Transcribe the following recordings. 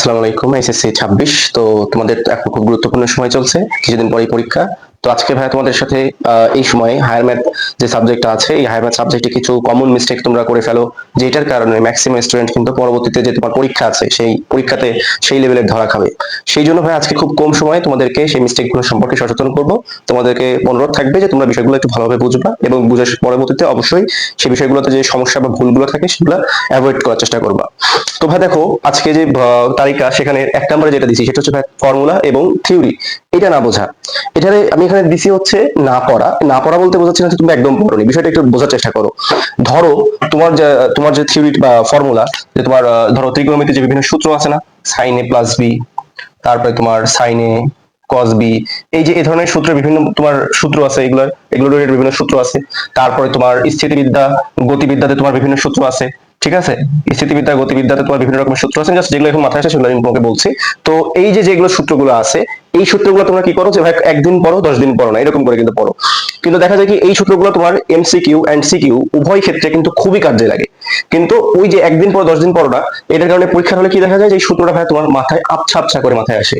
আসসালামু আলাইকুম। এসএসসি 26। তো তোমাদের তো এখন খুব গুরুত্বপূর্ণ সময় চলছে, কিছুদিন পরেই পরীক্ষা। তো আজকে ভাইয়া তোমাদের সাথে এই সময়ে হায়ার ম্যাথ যে সাবজেক্টটা আছে, এই হায়ার ম্যাথ সাবজেক্টে কিছু কমন মিস্টেক তোমরা করে ফেলো, যেটার কারণে ম্যাক্সিমাম স্টুডেন্ট কিন্তু পরবর্তীতে যে তোমার পরীক্ষা আছে সেই পরীক্ষাতে সেই লেভেলের ধরা খাবে। সেই জন্য ভাই আজকে খুব কম সময়ে তোমাদেরকে সেই মিস্টেকগুলো সম্পর্কে সচেতন করব। তোমাদেরকে অনুরোধ থাকবে যে তোমরা বিষয়গুলো একটু ভালোভাবে বুঝবা এবং বুঝে পরবর্তীতে অবশ্যই সেই বিষয়গুলোতে যে সমস্যা বা ভুলগুলো থাকে সেগুলো অ্যাভয়েড করার চেষ্টা করবা। তো ভাই দেখো, আজকে যে তালিকা, সেখানে এক নম্বরে যেটা দিছি সেটা হচ্ছে ভাই ফর্মুলা এবং থিওরি। এটা না বোঝা, এখানে আমি এখানে দিছি হচ্ছে না পড়া। না পড়া বলতে বোঝাচ্ছে না যে তুমি একদম পড়োনি, বিষয়টা একটু বোঝার চেষ্টা করো। ধরো তোমার যে থিওরি বা ফর্মুলা, যে তোমার ধরো ত্রিকোণমিতির যে বিভিন্ন সূত্র আছে না, সাইন এ প্লাস বি, তারপরে তোমার সাইন এ কস বি, এই যে এই ধরনের সূত্রের বিভিন্ন তোমার সূত্র আছে, এগুলোর বিভিন্ন সূত্র আছে। তারপরে তোমার স্থিতিবিদ্যা, গতিবিদ্যাতে তোমার বিভিন্ন সূত্র আছে। ঠিক আছে, স্থিতিবিদ্যা গতিবিদ্যাতে তোমার বিভিন্ন রকমের সূত্র আছে, জাস্ট যেগুলো এখন মাথায় আসে সেগুলো আমি তোমাকে বলছি। তো এই যে যেগুলো সূত্রগুলো আছে, এই সূত্রগুলো তোমরা কি করো যে ভাই একদিন পড়ো 10 দিন পড়ো না, এরকম করে কিন্তু পড়ো। কিন্তু দেখা যায় কি এই সূত্রগুলো তোমার এমসিকিউ এন্ড সিকিউ উভয় ক্ষেত্রে কিন্তু খুবই কাজে লাগে। কিন্তু ওই যে একদিন পর 10 দিন পড়ো না, এটার কারণে পরীক্ষার হলে কি দেখা যায় যে এই সূত্রটা ভাই তোমার মাথায় আবছা আবছা করে মাথায় আসে,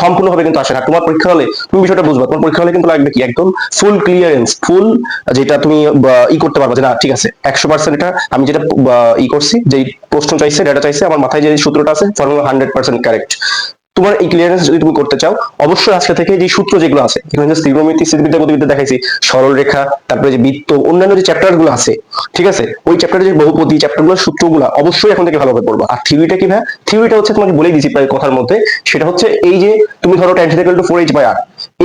সম্পূর্ণভাবে কিন্তু আসে না। তোমার পরীক্ষা হলে তুমি বিষয়টা বুঝবা, তোমার পরীক্ষা হলে কিন্তু লাগবে কি একদম ফুল ক্লিয়ারেন্স, ফুল, যেটা তুমি করতে পারবে যে না ঠিক আছে 100% এটা আমি যেটা করছি, যেই প্রশ্ন চাইছে, ডেটা চাইছে, আমার মাথায় যে সূত্রটা আছে ফর্মুলা 100% কারেক্ট। তোমার এই ক্লিয়ারেন্স যদি তুমি করতে চাও, অবশ্যই আজকে থেকে যে সূত্র যেগুলো আছে, এখানে যে ত্রিকোণমিতি, স্থিতিবিদ্যা গতিবিদ্যা দেখাইছি, সরল রেখা, তারপরে যে বৃত্ত, অন্যান্য যে চ্যাপ্টার গুলো আছে, ঠিক আছে, ওই চ্যাপ্টারে যে বহুপদী চ্যাপ্টারগুলোর সূত্রগুলো অবশ্যই এখন থেকে ভালোভাবে পড়বা। আর থিওরিটা কি ভাই, থিওরিটা হচ্ছে তোমাকে বলেই দিছি প্রায় কথার মধ্যে, সেটা হচ্ছে এই যে তুমি ধরো tan = 4h/r,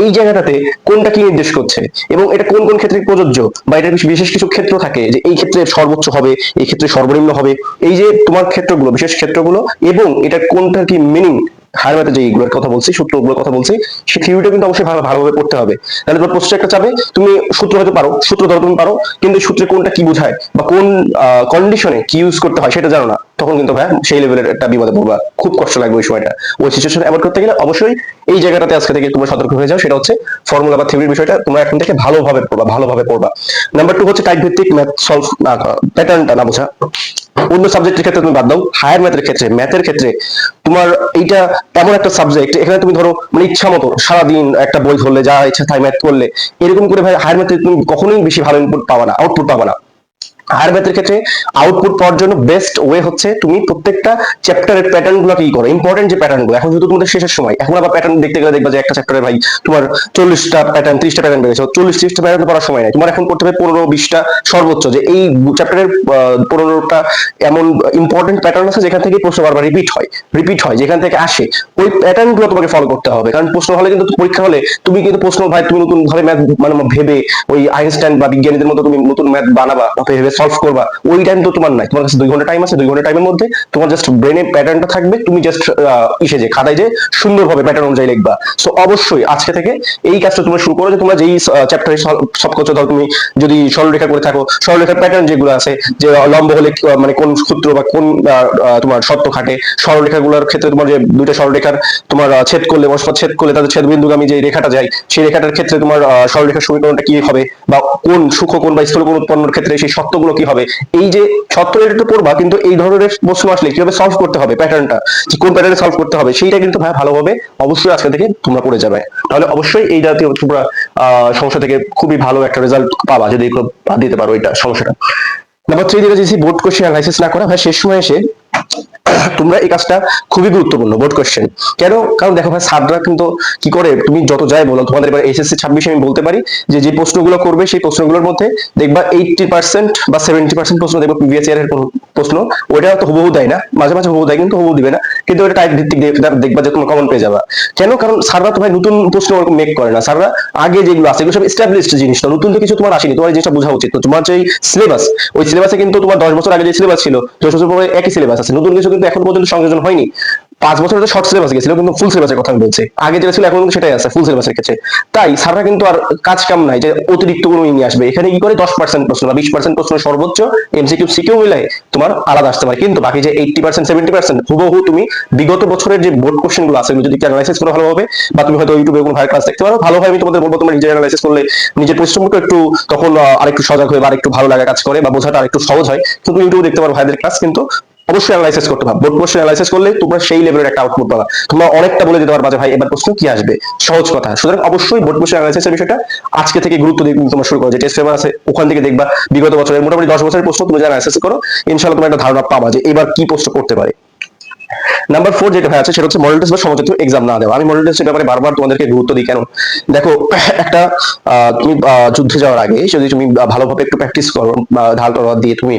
এই জায়গাটাতে কোনটা কি নির্দেশ করছে এবং এটা কোন কোন ক্ষেত্রে প্রযোজ্য, বা এটার বিশেষ কিছু ক্ষেত্র থাকে যে এই ক্ষেত্রে সর্বোচ্চ হবে, এই ক্ষেত্রে সর্বনিম্ন হবে, এই যে তোমার ক্ষেত্রগুলো, বিশেষ ক্ষেত্রগুলো, এবং এটা কোনটার কি মিনিং, হায়ার ম্যাথে যে এইগুলোর কথা বলছি, সূত্রগুলোর কথা বলছি, সেই থিওরিটা কিন্তু অবশ্যই ভালোভাবে পড়তে হবে। তাহলে তোমার প্রশ্ন একটা চাবে, তুমি সূত্র হয়তো পারো, সূত্র ধরো তুমি পারো, কিন্তু এই সূত্রে কোনটা কি বোঝায় বা কোন কন্ডিশনে কি ইউজ করতে হয় সেটা জানো না, তখন কিন্তু ভাই সেই লেভেলের একটা বিপদে পড়বা, খুব কষ্ট লাগবে ওই সময়টা। ওই সিচুয়েশন অ্যাভয়েড করতে গেলে অবশ্যই এই জায়গাটাতে আজকে থেকে তোমরা সতর্ক হয়ে যাও, সেটা হচ্ছে ফর্মুলা বা থিওরির বিষয়টা তোমরা এখন থেকে ভালোভাবে পড়বা, ভালোভাবে পড়বা। নাম্বার 2 হচ্ছে টাইপ ভিত্তিক ম্যাথ সলভ না করা, প্যাটার্নটা না বোঝা। অন্য সাবজেক্টের ক্ষেত্রে তুমি বাদ দাও, হায়ার ম্যাথের ক্ষেত্রে, ম্যাথের ক্ষেত্রে তোমার এইটা এমন একটা সাবজেক্ট, এখানে তুমি ধরো মানে ইচ্ছা মতো সারাদিন একটা বই ধরলে, যা ইচ্ছা তাই ম্যাথ করলে, এরকম করে ভাই হায়ার ম্যাথে তুমি কখনোই বেশি ভালো ইনপুট পাবা না, আউটপুট পাবা না। হায়ার ম্যাথের ক্ষেত্রে আউটপুট পাওয়ার জন্য বেস্ট ওয়ে হচ্ছে তুমি প্রত্যেকটা চ্যাপ্টারের প্যাটার্ন গুলো কি করো, ইম্পর্টেন্ট যে প্যাটার্ন গুলো, এখন যেহেতু তোমাদের শেষের সময়, এখন আবার প্যাটার্ন দেখতে গেলে দেখবা যে একটা চ্যাপ্টারে ভাই তোমার 40টা প্যাটার্ন, 30টা প্যাটার্ন বেড়েছে, 40-30টা প্যাটার্ন পড়ার সময় নাই, তোমার এখন পড়তে হবে 15-20টা সর্বোচ্চ, যে এই চ্যাপ্টারের 15টা এমন ইম্পর্টেন্ট প্যাটার্ন আছে যেখান থেকে প্রশ্ন বারবার রিপিট হয় যেখান থেকে আসে, ওই প্যাটার্ন গুলো তোমাকে ফলো করতে হবে। কারণ প্রশ্ন হলে কিন্তু পরীক্ষা হলে তুমি কিন্তু প্রশ্ন ভাই তুমি নতুন ভাবে ম্যাথ মানে ভেবে ওই আইনস্টাইন বা বিজ্ঞানীদের মতো তুমি নতুন ম্যাথ বানাবা বা ভেবে সলভ করবা, ওই টাইম তো তোমার নাই। তোমার কাছে 2 ঘন্টা টাইম আছে, 2 ঘন্টা টাইমের মধ্যে তোমার জাস্ট ব্রেনে প্যাটার্নটা থাকবে, তুমি জাস্ট যে খাতায় যে সুন্দরভাবে প্যাটার্ন অনুযায়ী লিখবা। সো অবশ্যই আজকে থেকে এই কাজটা তোমরা শুরু করো, যে তোমরা যেই চ্যাপ্টারে সব করছো, ধরো তুমি যদি সরলরেখা করে থাকো, সরলরেখার প্যাটার্ন যেগুলো আছে, যে লম্ব হলে মানে কোন সূত্র বা কোন তোমার শর্ত খাটে, সরলরেখাগুলোর ক্ষেত্রে তোমার যে দুইটা সরলরেখার তোমার ছেদ করলে, পরস্পর ছেদ করলে তাদের ছেদ বিন্দুগামী যে রেখাটা যায়, সেই রেখাটার ক্ষেত্রে তোমার সরলরেখার সমীকরণটা কি হবে, বা কোন সূক্ষ্মকোণ বা স্থূলকোণ উৎপন্নের ক্ষেত্রে সেই শর্তগুলো কি হবে, এই যে শর্ত এটা একটু পড়বা, কিন্তু এই ধরনের প্রশ্ন আসলে কিভাবে সলভ করতে হবে, প্যাটার্নটা যে কোন প্যাটার্নে সলভ করতে হবে, সেইটা কিন্তু ভাই ভালোভাবে অবশ্যই আজকে থেকে তোমরা পড়ে যাবে। তাহলে অবশ্যই এই জাতীয় তোমরা সমস্যা থেকে খুবই ভালো একটা রেজাল্ট পাবা যদি এগুলো বাদ দিতে পারো এটা সমস্যাটা। নাম্বার 3 যেটা দিয়েছি, বোর্ড কোশ্চেন অ্যানালাইসিস না করা। ভাই শেষ সময় এসে তোমরা এই কাজটা খুবই গুরুত্বপূর্ণ, বোর্ড কোশ্চেন। কেন? কারণ দেখো ভাই সাররা কিন্তু কি করে, তুমি যত যাই বলো, তোমাদের এবার এসএসসি 26 আমি বলতে পারি যে যে প্রশ্নগুলো করবে সেই প্রশ্নগুলোর মধ্যে দেখবা 80% বা 70% প্রশ্ন দেখবা প্রিভিয়াস ইয়ারের প্রশ্ন। ওটা তো হুবহু দেয় না, মাঝে মাঝে হুবহু দেয়, কিন্তু হুবহু দিবে না, কিন্তু ওটা টাইপ ভিত্তিক দেখবা যে তুমি কমন পেয়ে যাবা। কেন? কারণ সাররা তো ভাই নতুন প্রশ্ন ওরকম মেক করে না, সাররা আগে যেগুলো আছে এগুলো সব এস্টাবলিশড জিনিস, না নতুন তো কিছু তোমার আসেনি, তোমার এই জিনিসটা বোঝা উচিত। তো তোমার যে সিলেবাস, ওই সিলেবাসে কিন্তু তোমার 10 বছর আগে যে সিলেবাস ছিল, 10 বছর পরে একই সিলেবাস আছে, নতুন কিছু কিন্তু এখন পর্যন্ত সংযোজন হয়নি। 5 বছর শর্ট সিলেবাস গেছিল, কিন্তু ফুল সিলেবাসের কথা আমি বলছি, আগে যেটা ছিল এখন কিন্তু সেটাই আছে ফুল সিলেবাসের ক্ষেত্রে। তাই সাররা কিন্তু আর কাজ কাম নাই যে অতিরিক্ত কোনো নিয়ে আসবে, এখানে কি করে 10% প্রশ্ন বা 20% প্রশ্ন সর্বোচ্চ এমসিকিউ সিকিউ মিলাই তোমার আলাদা আসতে পারে, কিন্তু বাকি যে 80% 70% হুবহু তুমি বিগত বছরের যে বোর্ড কোশ্চেন গুলো আছে যদি অ্যানালাইসিস করো ভালোভাবে, বা তুমি হয়তো ইউটিউবে কোনো ভাইয়ের ক্লাস দেখতে পারো, ভালোভাবে আমি তোমাদের বলবো তোমরা নিজে অ্যানালাইসিস করলে নিজের পরিশ্রমটা একটু তখন আরেকটু সজাগ হয়ে বা আরেকটু ভালো লাগা কাজ করে, বা বোঝাটা আরেকটু সহজ হয়। কিন্তু ইউটিউবে দেখতে পারো ভাইদের ক্লাস, কিন্তু অবশ্যই অ্যানালাইসিস করতে হবে। বোর্ড কোশ্চেন অ্যানালাইসিস করলে তোমরা সেই লেভেলের একটা আউটপুট পাবা। তোমরা অনেকটা বলে দিতে পারবা যে ভাই এবার প্রশ্ন কি আসবে, সহজ কথা। সুতরাং অবশ্যই বোর্ড কোশ্চেন অ্যানালাইসিসের বিষয়টা আজকে থেকে গুরুত্ব দিয়ে তোমরা শুরু করো। যে টেস্ট পেপার আছে ওখান থেকে দেখবা বিগত বছরের মোটামুটি 10 বছরের প্রশ্ন তুমি যারা অ্যানালাইসিস করো, ইনশাআল্লাহ তোমরা একটা ধারণা পাবা যে এবার কি প্রশ্ন করতে পারে। নাম্বার 4 যেটা আছে সেটা হচ্ছে মডেল টেস্ট বা সমচিত্র এক্সাম না দেওয়া। আমি মডেল টেস্টের ব্যাপারে বারবার তোমাদেরকে গুরুত্ব দিই কেন, দেখো একটা তুমি যুদ্ধে যাওয়ার আগে যদি তুমি ভালোভাবে একটু প্র্যাকটিস করো, বা ঢাল তলোয়ার দিয়ে তুমি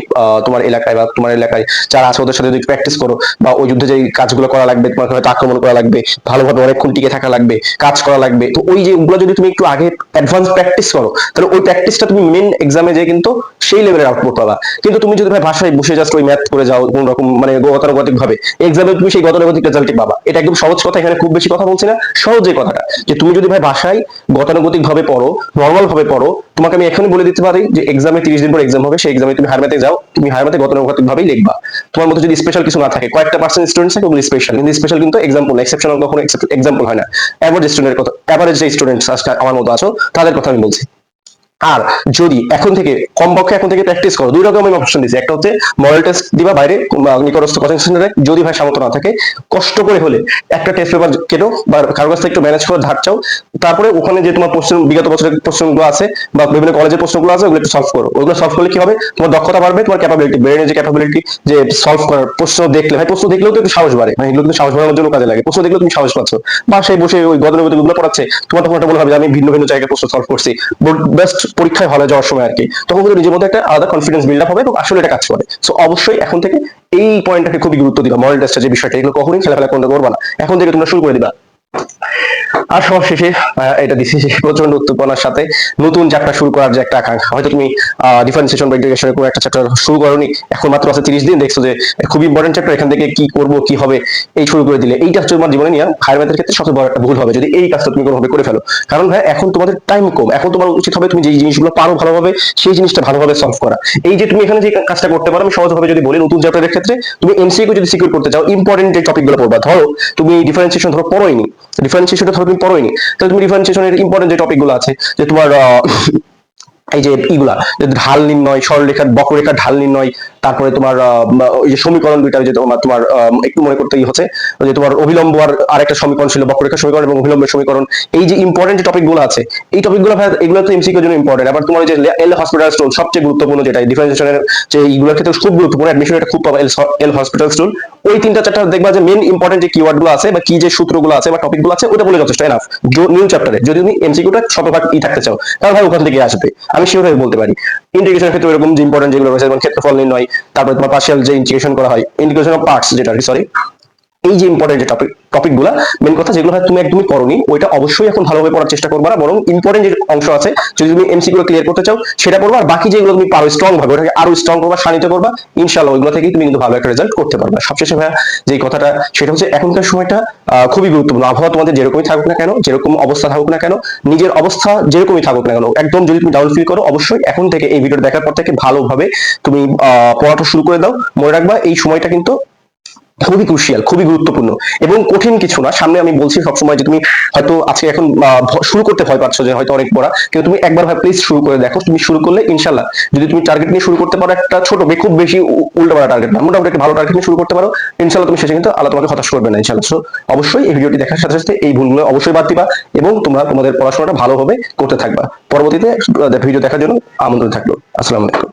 তোমার এলাকায় বা তোমার এলাকায় যারা আছে ওদের সাথে যদি প্র্যাকটিস করো, বা ওই যুদ্ধে যে কাজগুলো করা লাগবে, তোমার হয়তো আক্রমণ করা লাগবে, ভালোভাবে অনেকক্ষণ টিকে থাকা লাগবে, কাজ করা লাগবে, তো ওই যে ওগুলো যদি তুমি একটু আগে অ্যাডভান্স প্র্যাকটিস করো, তাহলে ওই প্র্যাকটিসটা তুমি মেন এক্সামে যে কিন্তু সেই লেভেলের আউটপুট পাবা। কিন্তু তুমি যদি ভাই ভাষায় বসে জাস্ট ওই ম্যাথ করে যাও কোন রকম মানে গতানুগতিক ভাবে, এক্সামে তুমি সেই গতানুগতিক রেজাল্টই পাবা। এটা একদম সহজ কথা, এখানে খুব বেশি কথা বলছি না, সহজ যে কথাটা যে তুমি যদি ভাই ভাষায় গতানুগতিক ভাবে পড়ো, নর্মাল ভাবে পড়ো, তোমাকে আমি এখনই বলে দিতে পারি যে এক্সামে 30 দিন পর এক্সাম হবে, সেই এক্সামে তুমি হায়ার ম্যাথে যাও, তুমি হায়ার ম্যাথে গতানুগতিক ভাবেই লিখবা। তোমার মধ্যে যদি স্পেশাল কিছু না থাকে, কয়েকটা পার্সেন্ট স্টুডেন্টস থাকে ওগুলো স্পেশাল, কিন্তু স্পেশাল কিন্তু এক্সাম্পল না, এক্সেপশনাল কখনো এক্সাম্পল হয় না। অ্যাভারেজ স্টুডেন্টের কথা, অ্যাভারেজ যে স্টুডেন্টস আমার মতো আছো তাদের কথা আমি বলছি। আর যদি এখন থেকে কমপক্ষে এখন থেকে প্র্যাকটিস করো, দুই রকম আমি অপশন দিচ্ছি, একটা হচ্ছে মডেল টেস্ট দিবা বাইরে নিকটস্থ কোচিং সেন্টারে, যদি ভাই সামর্থ্য না থাকে কষ্ট করে হলে একটা টেস্ট পেপার কেনো বা কারো কাছ থেকে একটু ম্যানেজ করে ধার চাও, তারপরে ওখানে যে তোমার প্রশ্ন বিগত বছরের প্রশ্নগুলো আছে বা বিভিন্ন কলেজের প্রশ্নগুলো আছে ওগুলো একটু সলভ করো। ওগুলো সলভ করলে কি হবে, তোমার দক্ষতা বাড়বে, তোমার ক্যাপাবিলিটি, ব্রেনের যে ক্যাপাবিলিটি যে সলভ করার, প্রশ্ন দেখলে ভাই প্রশ্ন দেখলেও তো একটু সাহস বাড়ে, মানে এগুলো কিন্তু সাহস বাড়ানোর জন্য কাজে লাগে। প্রশ্ন দেখলেও তুমি সাহস পাচ্ছ, বাসায় বসে ওই গতানুগতিক গুলো পড়াচ্ছে, তোমার তখন একটা মনে হবে যে আমি ভিন্ন ভিন্ন জায়গায় প্রশ্ন সলভ করছি, বেস্ট পরীক্ষায় হলে যাওয়ার সময় আর কি, তখন কিন্তু নিজের মধ্যে একটা আলাদা কনফিডেন্স বিল্ড আপ হবে এবং আসলে এটা কাজ করে। সো অবশ্যই এখন থেকে এই পয়েন্টটাকে খুবই গুরুত্ব দিবা, মডেল টেস্টের যে বিষয়টা, এগুলো কখনোই খেলাফেলা করবা না, এখন থেকে তোমরা শুরু করে দিবা। আর সব শেষে এটা দিচ্ছি প্রচন্ড উত্তেজনার সাথে নতুন চ্যাপ্টার শুরু করার যে একটা আকাঙ্ক্ষা, হয়তো তুমি ডিফারেন্সিয়েশন বা ইন্টিগ্রেশনের কোনো একটা চ্যাপ্টার শুরু করোনি, এখন মাত্র আছে 30 দিন, দেখছো যে খুব ইম্পর্টেন্ট চ্যাপ্টার, এখান থেকে কি করব কি হবে এই শুরু করে দিলে, এইটা তোমার জীবনে নিয়ে হায়ার ম্যাথের ক্ষেত্রে সবচেয়ে বড় একটা ভুল হবে যদি এই কাজটা তুমি কোনোভাবে করে ফেলো। কারণ ভাই এখন তোমাদের টাইম কম, এখন তোমার উচিত হবে তুমি যে জিনিসগুলো পারো ভালোভাবে সেই জিনিসটা ভালোভাবে সলভ করা। এই যে তুমি এখানে যে কাজটা করতে পারো, আমি সহজভাবে যদি বলি, নতুন চ্যাপ্টারের ক্ষেত্রে তুমি এমসিকিউ যদি সিকিউর করতে চাও, ইম্পর্টেন্ট যে টপিকগুলো পড়বা, ধরো তুমি ডিফারেন্সিয়েশন ধরো পড়োইনি, ডিফারেন্সিয়েশনটা ধরো তুমি পড়োইনি, তাহলে তুমি ডিফারেন্সিয়েশনের ইম্পর্টেন্ট যে টপিকগুলো আছে, যে তোমার এই যে ইগুলা ঢাল নির্ণয়, সরলরেখার বক্ররেখার ঢাল নির্ণয়, তারপরে তোমার ওই যে সমীকরণ দুইটা, যে তোমার একটু মনে করতেই হচ্ছে যে তোমার অভিলম্ব আর আরেকটা সমীকরণ ছিল, বক্ররেখার সমীকরণ এবং অভিলম্বের সমীকরণ, এই যে ইম্পর্টেন্ট যে টপিকগুলো আছে, এই টপিকগুলো এগুলো তো এমসিকিউ এর জন্য ইম্পর্টেন্ট। আবার তোমার যে এল হসপিটাল স্টোন সবচেয়ে গুরুত্বপূর্ণ, যেটা ডিফারেন্সিয়েশনের যে এইগুলোর ক্ষেত্রে খুব গুরুত্বপূর্ণ, অ্যাডমিশন এটা খুব পাবা, এল হসপিটাল স্টোন, ওই তিনটা চ্যাপ্টার দেখবা যে মেন ইম্পর্টেন্ট যে কিওয়ার্ড গুলো আছে বা কি যে সূত্রগুলো আছে বা টপিকগুলো আছে, ওটা বলে যথেষ্ট এনাফ নিউ চ্যাপ্টারে। যদি তুমি এমসিকিউটা শতভাগ থাকতে চাও, তাহলে ভাই ওখান থেকে আসবে, আমি শিওর হয়ে বলতে পারি। ইন্টিগ্রেশনের ক্ষেত্রে এরকম যে ইম্পর্টেন্ট যেগুলো রয়েছে, যেমন ক্ষেত্রফল নির্ণয়, তারপরে তোমার পার্শিয়াল যে ইন্টিগ্রেশন করা হয়, ইন্টিগ্রেশন অফ পার্টস যেটা সরি, এই যে ইম্পর্টেন্ট যে টপিক গুলা মেন কথা যেগুলো তুমি একদমই করোনি, ওইটা অবশ্যই এখন ভালোভাবে পড়ার চেষ্টা করবা না, বরং ইম্পর্টেন্ট যে অংশ আছে যদি তুমি এমসিকিউ ক্লিয়ার করতে চাও সেটা পড়বা, আর বাকি যেগুলো তুমি পারো স্ট্রং ভাবে ওটাকে আরো স্ট্রং করবা, শানিত করবা, ইনশাআল্লাহ ওইগুলো থেকেই তুমি কিন্তু ভালো একটা রেজাল্ট করতে পারবে। সবশেষে ভাইয়া যে কথাটা সেটা হচ্ছে এখনকার সময়টা খুবই গুরুত্বপূর্ণ। আবহাওয়া তোমাদের যেরকমই থাকুক না কেন, যেরকম অবস্থা থাকুক না কেন, নিজের অবস্থা যেরকমই থাকুক না কেন, একদম যদি তুমি ডাউন ফিল করো, অবশ্যই এখন থেকে এই ভিডিও দেখার পর থেকে ভালোভাবে তুমি পড়াটা শুরু করে দাও। মনে রাখবা এই সময়টা কিন্তু খুবই ক্রুশিয়াল, খুবই গুরুত্বপূর্ণ এবং কঠিন কিছু না। সামনে আমি বলছি সবসময় যে তুমি হয়তো আজকে এখন শুরু করতে ভয় পাচ্ছ যে হয়তো অনেক পড়া, কিন্তু তুমি একবার ভাই প্লিজ শুরু করে দেখো। তুমি শুরু করলে ইনশাল্লাহ যদি তুমি টার্গেট নিয়ে শুরু করতে পারো, একটা ছোট খুব বেশি উল্টো পারা টার্গেট না, মোটামুটি একটা ভালো টার্গেট নিয়ে শুরু করতে পারো, ইনশাল্লাহ তুমি শেষে কিন্তু আল্লাহ তোমাকে হতাশ করবে না ইনশাল্লাহ। সো অবশ্যই এই ভিডিওটি দেখার সাথে সাথে এই ভুলগুলো অবশ্যই বাদ দিবা এবং তোমরা তোমাদের পড়াশোনাটা ভালোভাবে করতে থাকবা। পরবর্তীতে ভিডিও দেখার জন্য আমন্ত্রণ থাকলো। আসসালামু আলাইকুম।